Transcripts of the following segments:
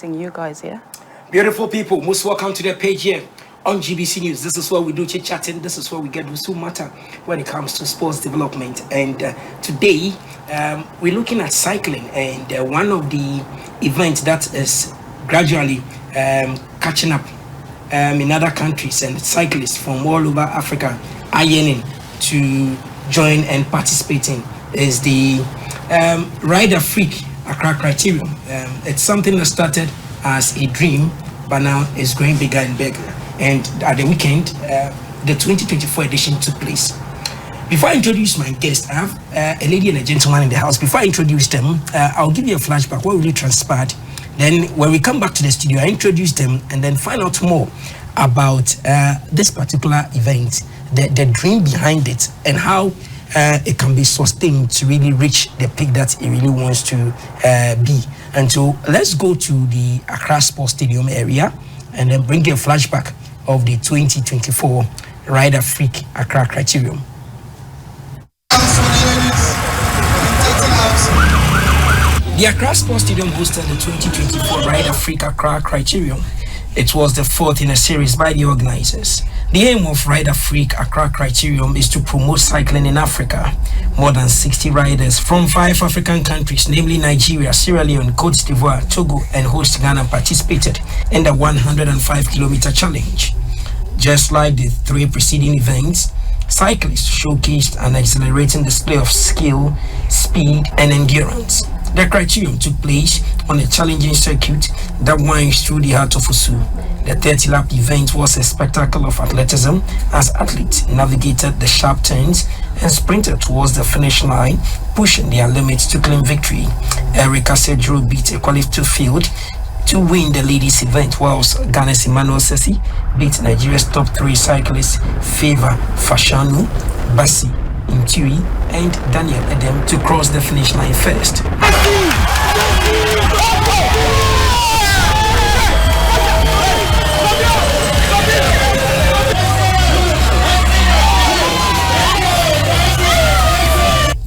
You guys here. Beautiful people, most welcome to the page here on GBC News. This is where we do chit-chatting. This is where we get to matter when it comes to sports development. And today, we're looking at cycling. And one of the events that is gradually catching up in other countries, and cyclists from all over Africa are yearning to join and participate in, is the RideAfrique Accra Criterium. It's something that started as a dream, but now it's growing bigger and bigger. And at the weekend, the 2024 edition took place. Before I introduce my guest, I have a lady and a gentleman in the house. Before I introduce them, I'll give you a flashback what really transpired. Then when we come back to the studio, I introduce them and then find out more about this particular event, the dream behind it, and how it can be sustained to really reach the peak that it really wants to be. And so let's go to the Accra Sports Stadium area and then bring a flashback of the 2024 RideAfrique Accra Criterium. The Accra Sports Stadium hosted the 2024 RideAfrique Accra Criterium. It was the fourth in a series by the organizers. The aim of RideAfrique Accra Criterium is to promote cycling in Africa. More than 60 riders from 5 African countries, namely Nigeria, Sierra Leone, Cote d'Ivoire, Togo, and host Ghana, participated in the 105-kilometer challenge. Just like the 3 preceding events, cyclists showcased an exhilarating display of skill, speed, and endurance. The criterium took place on a challenging circuit that winds through the heart of Osu. The 30-lap event was a spectacle of athleticism as athletes navigated the sharp turns and sprinted towards the finish line, pushing their limits to claim victory. Erica Sedro beat a qualified field to win the ladies' event, whilst Ghana's Emmanuel Sessi beat Nigeria's top 3 cyclists Favor Fashanu, Bassi Intui, and Daniel Edem to cross the finish line first.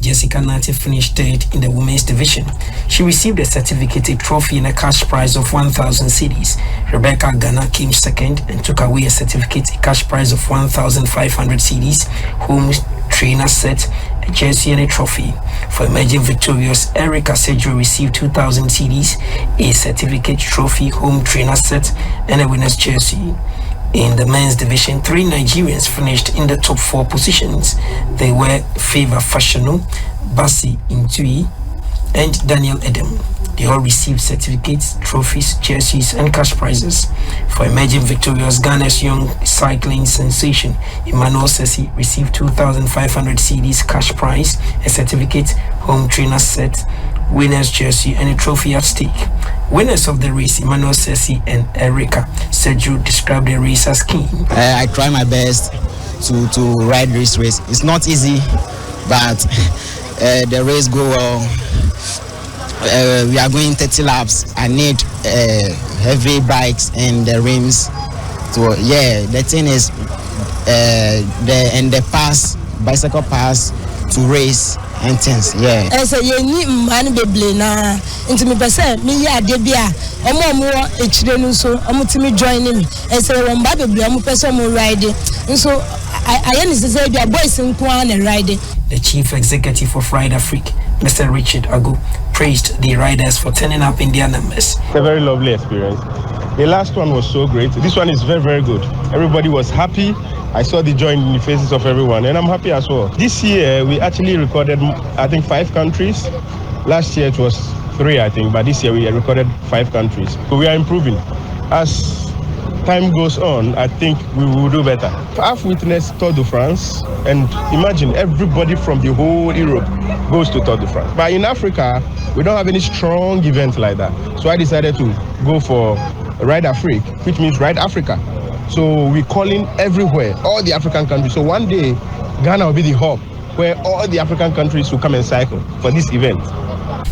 Jessica Nati finished third in the women's division. She received a certificate, a trophy, and a cash prize of 1,000 cedis. Rebecca Ghana came second and took away a certificate, a cash prize of 1,500 cedis, home trainer set, a jersey, and a trophy. For emerging victorious, Erica Sedro received 2,000 cedis, a certificate, trophy, home trainer set, and a winner's jersey. In the men's division, 3 Nigerians finished in the top 4 positions. They were Favor Fashanu, Bassi Intui, and Daniel Edem. They all received certificates, trophies, jerseys, and cash prizes. For emerging victorious, Ghana's young cycling sensation Emmanuel Sessi received 2,500 cedis cash prize, a certificate, home trainer set, winner's jersey, and a trophy at stake. Winners of the race, Emmanuel Sessi and Erica Sedro, described the race as keen. I try my best to ride this race. It's not easy, but the race go well. We are going 30 laps. I need heavy bikes and the rims. So yeah, the thing is the pass, bicycle pass to race and things. Yeah. As a young man, be na into me person, me ya debia. Omo echire so omo timi join me. As a one baby, omo person mo ride. So I say the boys in Kwan and riding. The chief executive of RideAfrique, Mr. Richard Agu, praised the riders for turning up in their numbers. It's a very lovely experience. The last one was so great. This one is very, very good. Everybody was happy. I saw the joy in the faces of everyone, and I'm happy as well. This year, we actually recorded, I think, 5 countries. Last year, it was 3, I think, but this year, we recorded 5 countries. So we are improving. As time goes on, I think we will do better. I've witnessed Tour de France, and imagine everybody from the whole Europe goes to Tour de France. But in Africa, we don't have any strong event like that. So I decided to go for RideAfrique, which means Ride Africa. So we're calling everywhere, all the African countries. So one day, Ghana will be the hub where all the African countries will come and cycle for this event.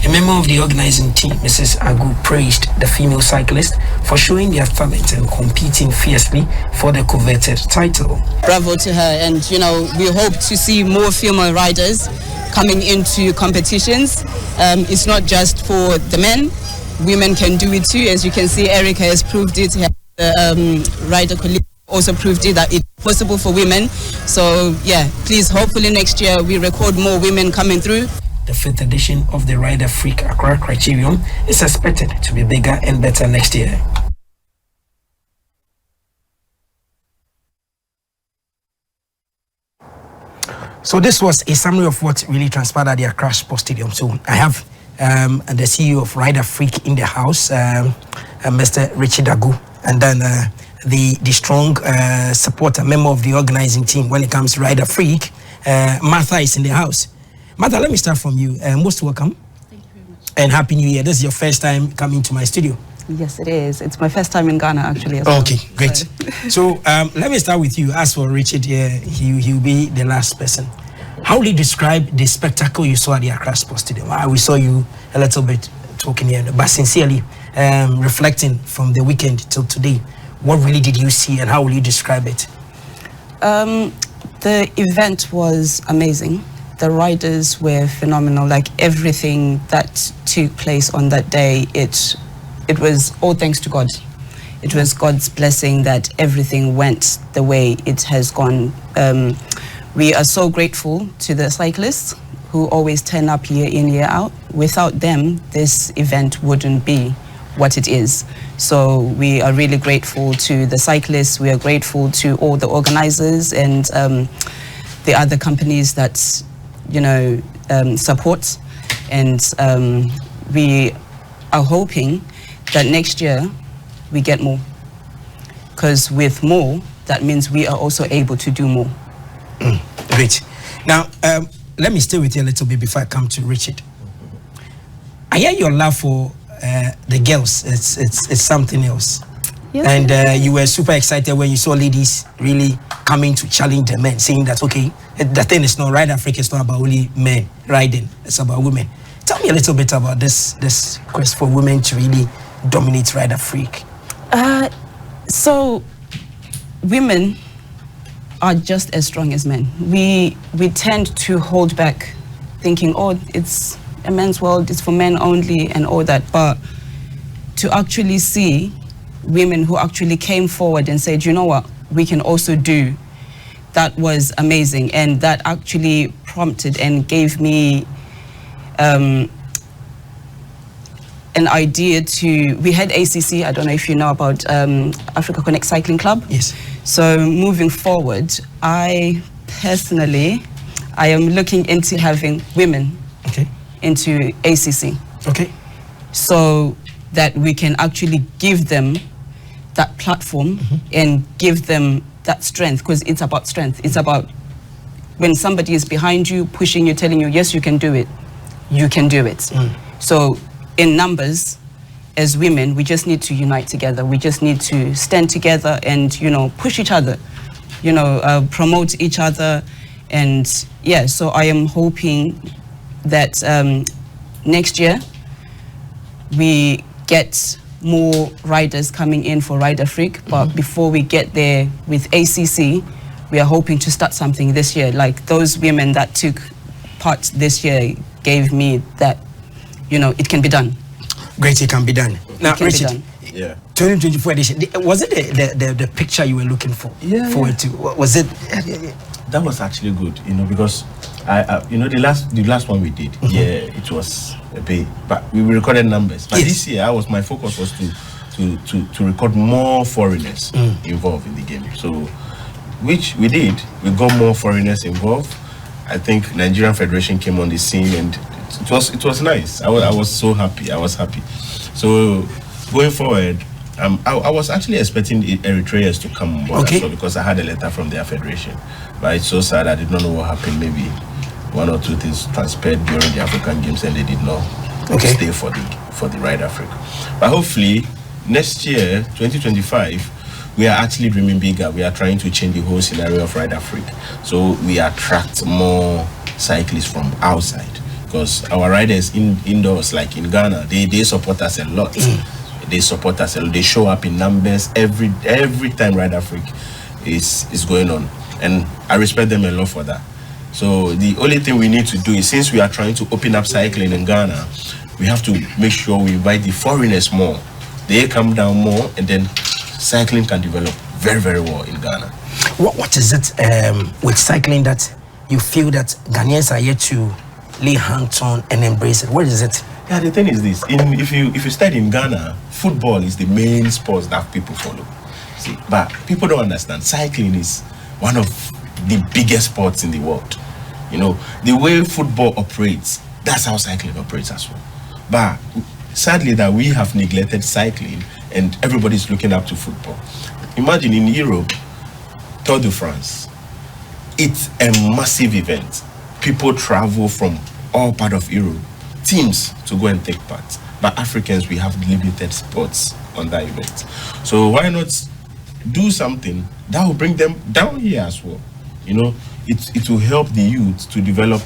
A member of the organizing team, Mrs. Agu, praised the female cyclists for showing their talent and competing fiercely for the coveted title. Bravo to her, and we hope to see more female riders coming into competitions. It's not just for the men. women can do it too. As you can see, Erica has proved it. The rider colleague also proved it that it's possible for women. So yeah, please, hopefully next year we record more women coming through. The 5th edition of the RideAfrique Accra Criterium is expected to be bigger and better next year. So this was a summary of what really transpired at the Accra Sports Stadium. So I have the CEO of RideAfrique in the house, Mr. Richard Agu, and then the strong supporter, member of the organizing team when it comes to RideAfrique, Martha is in the house. Martha, let me start from you. Most welcome. Thank you very much. And Happy New Year. This is your first time coming to my studio. Yes, it is. It's my first time in Ghana, actually. As well. Okay, great. So let me start with you. As for Richard here, he'll be the last person. How will you describe the spectacle you saw at the Accra Sports Stadium? We saw you a little bit talking here, but sincerely, reflecting from the weekend till today, what really did you see and how will you describe it? The event was amazing. The riders were phenomenal. Like everything that took place on that day, it was all thanks to God. It was God's blessing that everything went the way it has gone. We are so grateful to the cyclists who always turn up year in, year out. Without them, this event wouldn't be what it is. So we are really grateful to the cyclists. We are grateful to all the organizers and the other companies that, support. And we are hoping that next year we get more. Because with more, that means we are also able to do more. Great. Now, let me stay with you a little bit before I come to Richard. I hear your love for the girls. It's something else. Yes. And you were super excited when you saw ladies really coming to challenge the men, saying that, okay, the thing is not RideAfrique, it's not about only men riding, it's about women. Tell me a little bit about this quest for women to really dominate RideAfrique. So, women are just as strong as men. We tend to hold back, thinking, oh, it's a men's world, it's for men only and all that. But to actually see women who actually came forward and said, you know what, we can also do, that was amazing. And that actually prompted and gave me an idea to, we had ACC, I don't know if you know about Africa Connect Cycling Club. Yes. So moving forward, I am looking into having women into ACC. Okay. So that we can actually give them that platform and give them that strength, because it's about strength. It's about when somebody is behind you, pushing you, telling you, yes, you can do it. You can do it. So in numbers, as women, we just need to unite together. We just need to stand together and, push each other, promote each other. And yeah, so I am hoping that next year we get more riders coming in for RideAfrique. But before we get there with ACC, we are hoping to start something this year. Like those women that took part this year gave me that, it can be done. Great, it can be done. Now, Richard, yeah, 2024 edition, was it the picture you were looking for? Forward to? Was it? That was actually good, because the last one we did, it was a bit, but we recorded numbers. But this year, my focus was to record more foreigners involved in the game. So, which we did, we got more foreigners involved. I think Nigerian Federation came on the scene, and it was nice. I was so happy. I was happy. So going forward, I was actually expecting Eritreans to come on board as well, because I had a letter from their federation. But it's so sad, I did not know what happened. Maybe one or two things transpired during the African Games and they did not stay for the RideAfrique. But hopefully next year, 2025, we are actually dreaming bigger. We are trying to change the whole scenario of RideAfrique. So we attract more cyclists from outside, because our riders indoors, like in Ghana, they support us a lot. They support us a lot. They show up in numbers every time RideAfrique is going on. And I respect them a lot for that. So the only thing we need to do is, since we are trying to open up cycling in Ghana, we have to make sure we invite the foreigners more. They come down more, and then cycling can develop very, very well in Ghana. What is it with cycling that you feel that Ghanaians are yet to lay hands on and embrace it? What is it? Yeah, the thing is this: if you study in Ghana, football is the main sport that people follow. See, but people don't understand. Cycling is one of the biggest sports in the world. You know, the way football operates, that's how cycling operates as well. But sadly, that we have neglected cycling, and everybody's looking up to football. Imagine in Europe, Tour de France. It's a massive event. People travel from all part of Europe, teams to go and take part. But Africans, we have limited spots on that event. So why not do something that will bring them down here as well? You know, it will help the youth to develop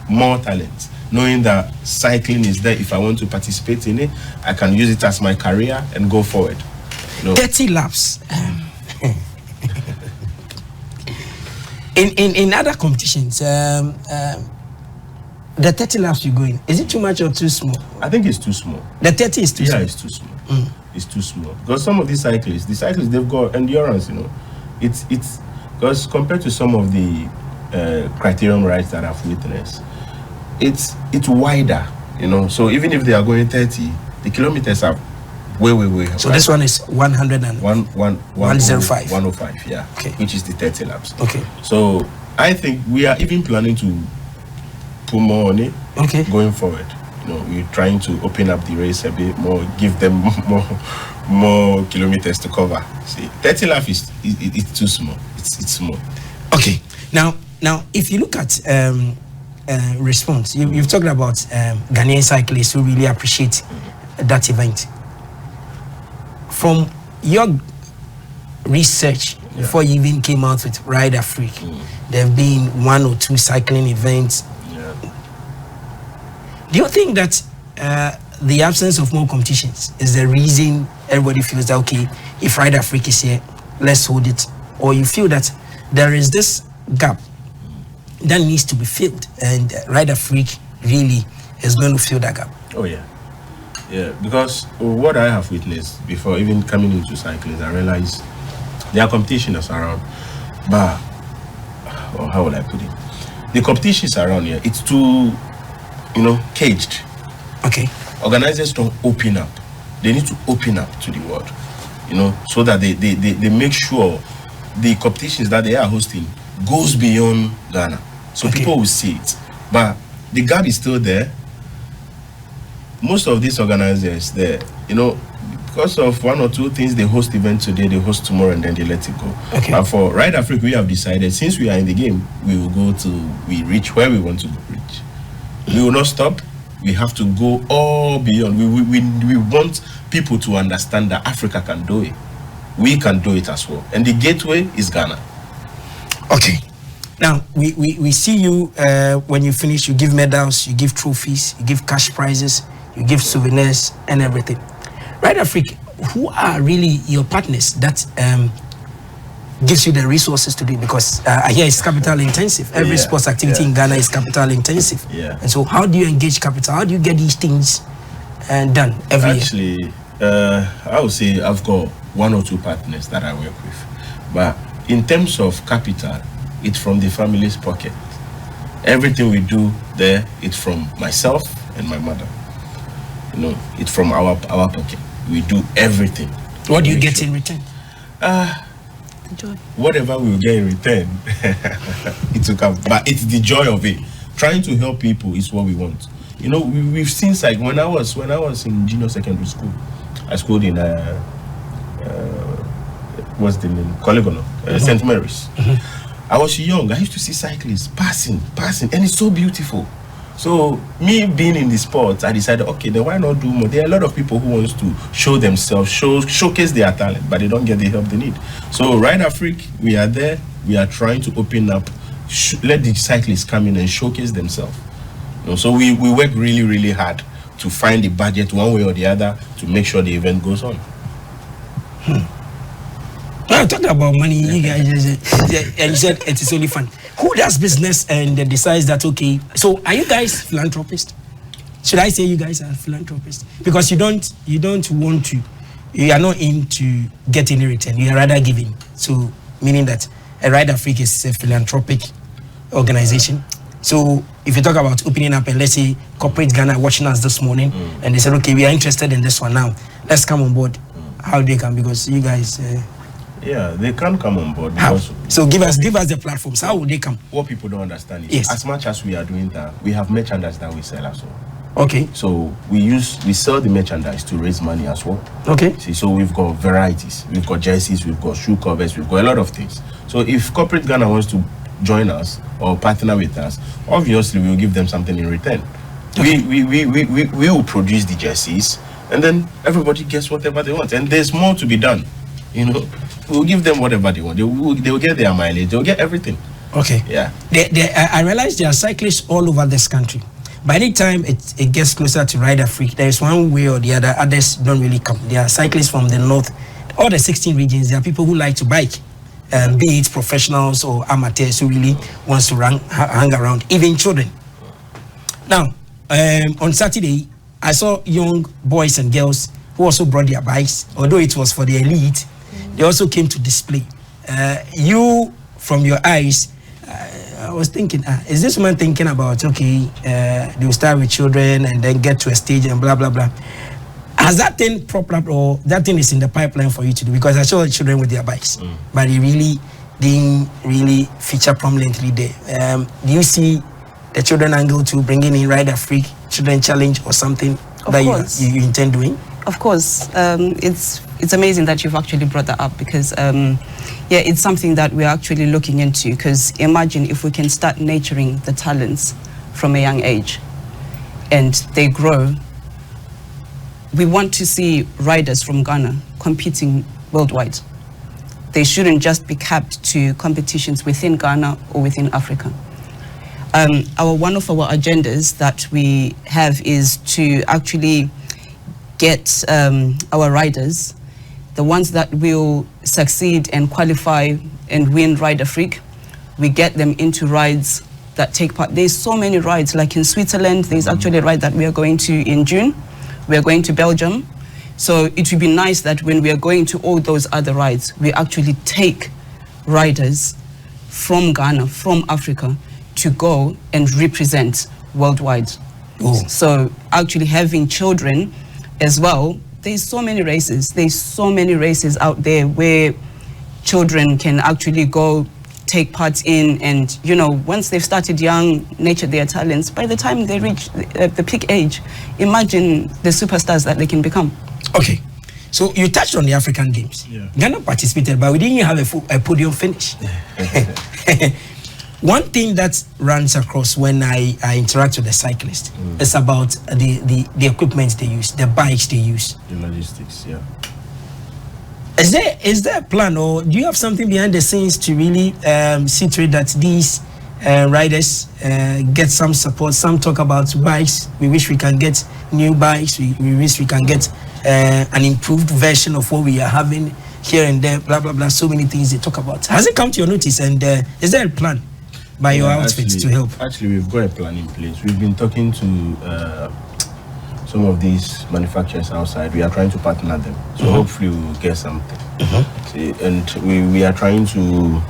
more talent, knowing that cycling is there. If I want to participate in it, I can use it as my career and go forward. You know? 30 laps. In other competitions, the 30 laps you go in, is it too much or too small? I think it's too small. The 30 is too small? Yeah, it's too small. It's too small. Because some of the cyclists, they've got endurance, you know. It's because compared to some of the criterium rides that I've witnessed, it's wider, you know. So even if they are going 30, the kilometers are way. So this one is 100 and 105. 105, yeah. Okay. Which is the 30 laps. Okay. So I think we are even planning to put more on it. Okay. Going forward. You know, we're trying to open up the race a bit more, give them more kilometers to cover. See, 30 laps it's too small. It's small. Okay. Now, if you look at response, you've talked about Ghanaian cyclists who really appreciate that event. From your research, before you even came out with RideAfrique, there have been 1 or 2 cycling events. Do you think that the absence of more competitions is the reason everybody feels that, okay, if RideAfrique is here, let's hold it? Or you feel that there is this gap that needs to be filled, and RideAfrique really is going to fill that gap? Oh, yeah. Yeah, because what I have witnessed before even coming into cycling, I realized there are competitions around, but, or how would I put it? The competitions around here, it's too, you know, caged. Okay. Organizers don't open up. They need to open up to the world, you know, so that they make sure the competitions that they are hosting goes beyond Ghana. So people will see it. But the gap is still there. Most of these organizers, you know, because of 1 or 2 things, they host events today, they host tomorrow, and then they let it go. Okay. But for RideAfrique, we have decided, since we are in the game, we reach where we want to reach. We will not stop. We have to go all beyond. We want people to understand that Africa can do it. We can do it as well. And the gateway is Ghana. Okay. Now, we see you, when you finish, you give medals, you give trophies, you give cash prizes, you give souvenirs and everything. RideAfrique, who are really your partners that gives you the resources to do it? Because I hear it's capital intensive. Every sports activity in Ghana is capital intensive. Yeah. And so how do you engage capital? How do you get these things done every year? Actually, I would say I've got 1 or 2 partners that I work with. But in terms of capital, it's from the family's pocket. Everything we do there, it's from myself and my mother. You know, it's from our pocket. We do everything. What do you get in return? Joy. Whatever we will get in return, it will come. But it's the joy of it. Trying to help people is what we want. You know, we've seen, like when I was in junior secondary school, I schooled in what's the name? Colegono, St. Mary's. I was young. I used to see cyclists passing, and it's so beautiful. So me being in the sport, I decided, okay, then why not do more? There are a lot of people who wants to show themselves, showcase their talent, but they don't get the help they need. So RideAfrique, we are there. We are trying to open up, let the cyclists come in and showcase themselves. You know, so we work really, really hard to find the budget one way or the other to make sure the event goes on. Now, talking about money, you guys, and you said it is only fun. Who does business and decides that, okay, so are you guys philanthropists? Should I say you guys are philanthropists? Because you don't want to, you are not into getting any return. You are rather giving. So meaning that RideAfrique is a philanthropic organization. So if you talk about opening up, and let's say corporate Ghana watching us this morning, and they said, okay, we are interested in this one now, let's come on board. How do they come? Because you guys, yeah, they can come on board. How? Because So give us the platforms. How would they come? what people don't understand is, Yes. as much as we are doing that, we have merchandise that we sell as well. Okay. So we sell the merchandise to raise money as well. Okay. See, so we've got varieties, we've got jerseys, we've got shoe covers, we've got a lot of things. So if corporate Ghana wants to join us or partner with us, obviously we will give them something in return. Okay. We will produce the jerseys, and then everybody gets whatever they want, and there's more to be done. You know, we'll give them whatever they want. They will get their mileage. They will get everything. Okay. Yeah. I realize there are cyclists all over this country. By the time it gets closer to RideAfrique, there is one way or the other, others don't really come. There are cyclists from the north, all the 16 regions. There are people who like to bike, be it professionals or amateurs who really wants to hang around, even children. Now, on Saturday, I saw young boys and girls who also brought their bikes, although it was for the elite. They also came to display. You, from your eyes, I was thinking, is this woman thinking about, okay, they will start with children and then get to a stage and blah, blah, blah. Has that thing propped up, or that thing is in the pipeline for you to do? Because I saw children with their bikes, but it really didn't really feature prominently there. Do you see the children angle to bringing in RideAfrique Children Challenge or something that you intend doing? Of course. It's amazing that you've actually brought that up, because yeah, it's something that we're actually looking into. Because imagine if we can start nurturing the talents from a young age and they grow. We want to see riders from Ghana competing worldwide. They shouldn't just be capped to competitions within Ghana or within Africa. One of our agendas that we have is to actually get our riders, the ones that will succeed and qualify and win RideAfrique, we get them into rides that take part. There's so many rides, like in Switzerland, there's actually a ride that we are going to in June. We are going to Belgium. So it would be nice that when we are going to all those other rides, we actually take riders from Ghana, from Africa, to go and represent worldwide. Oh. So actually having children as well, there's so many races out there where children can actually go take part in, and you know, once they've started young, nurture their talents, by the time they reach the peak age, imagine the superstars that they can become. Okay, so you touched on the African Games. Yeah. Ghana participated, but we didn't have a podium finish. One thing that runs across when I interact with the cyclist is about the equipment they use, the bikes they use. The logistics, yeah. Is there a plan, or do you have something behind the scenes to really see to it that these riders get some support? Some talk about bikes. We wish we can get new bikes. We wish we can get an improved version of what we are having here and there, blah, blah, blah. So many things they talk about. Has it come to your notice, and is there a plan by your outfit to help? Actually, we've got a plan in place. We've been talking to some of these manufacturers outside. We are trying to partner them, so hopefully we will get something. See, and we are trying to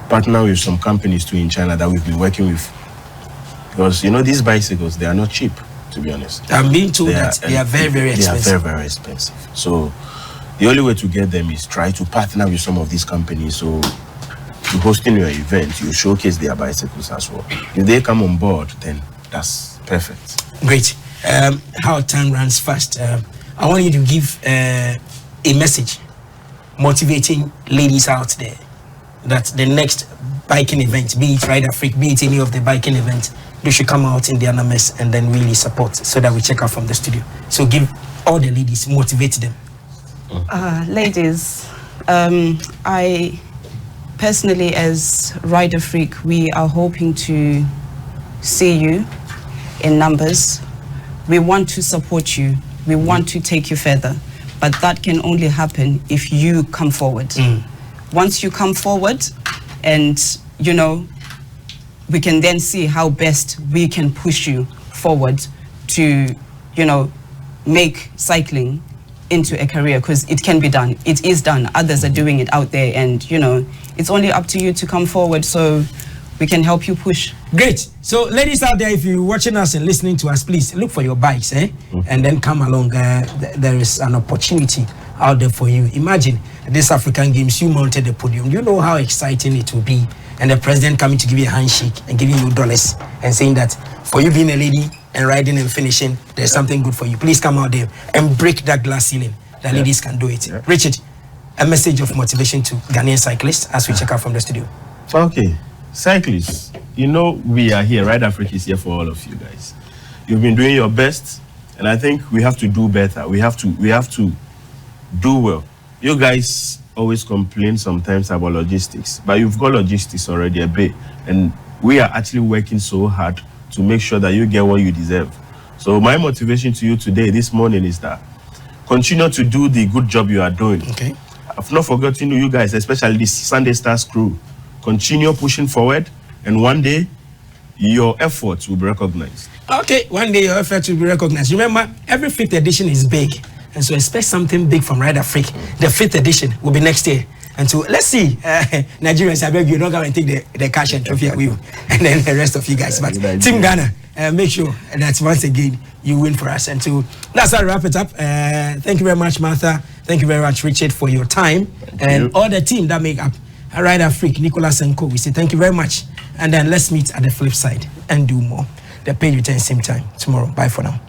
partner with some companies too in China that we've been working with, because you know, these bicycles, they are not cheap, to be honest. I'm being told that they are very, very expensive. They are very, very expensive. So the only way to get them is try to partner with some of these companies. So you're hosting your event, you showcase their bicycles as well. If they come on board, then that's perfect. Great. How time runs fast. I want you to give a message motivating ladies out there that the next biking event, be it RideAfrique, be it any of the biking events, they should come out in their numbers and then really support, so that we check out from the studio. So give all the ladies, motivate them. Ladies, I personally, as RideAfrique, we are hoping to see you in numbers. We want to support you. We want to take you further. But that can only happen if you come forward. Once you come forward, and you know, we can then see how best we can push you forward to, you know, make cycling into a career, because it can be done. It is done. Others are doing it out there, and you know, it's only up to you to come forward so we can help you push. Great. So ladies out there, if you're watching us and listening to us, please look for your bikes, and then come along. There is an opportunity out there for you. Imagine this African Games, you mounted the podium. You know how exciting it will be, and the president coming to give you a handshake and giving you dollars and saying that for you being a lady and riding and finishing, there's something good for you. Please come out there and break that glass ceiling. The ladies can do it. Richard, a message of motivation to Ghanaian cyclists as we check out from the studio. Okay, cyclists, you know we are here. RideAfrique is here for all of you guys. You've been doing your best, and I think we have to do better. We have to do well. You guys always complain sometimes about logistics, but you've got logistics already a bit, and we are actually working so hard to make sure that you get what you deserve. So my motivation to you today, this morning, is that continue to do the good job you are doing. Okay. I've not forgotten you guys, especially this Sunday Stars crew. Continue pushing forward, and one day your efforts will be recognized. Okay, one day your efforts will be recognized. Remember, every 5th edition is big, and so expect something big from RideAfrique. The 5th edition will be next year. And so let's see, Nigerians, I beg you, don't go and take the cash and trophy away, and then the rest of you guys. But Team Ghana, make sure that once again you win for us. And so that's how we wrap it up. Thank you very much, Martha. Thank you very much, Richard, for your time. All the team that make up RideAfrique, Nicholas and Co. We say thank you very much. And then let's meet at the flip side and do more. The page returns same time tomorrow. Bye for now.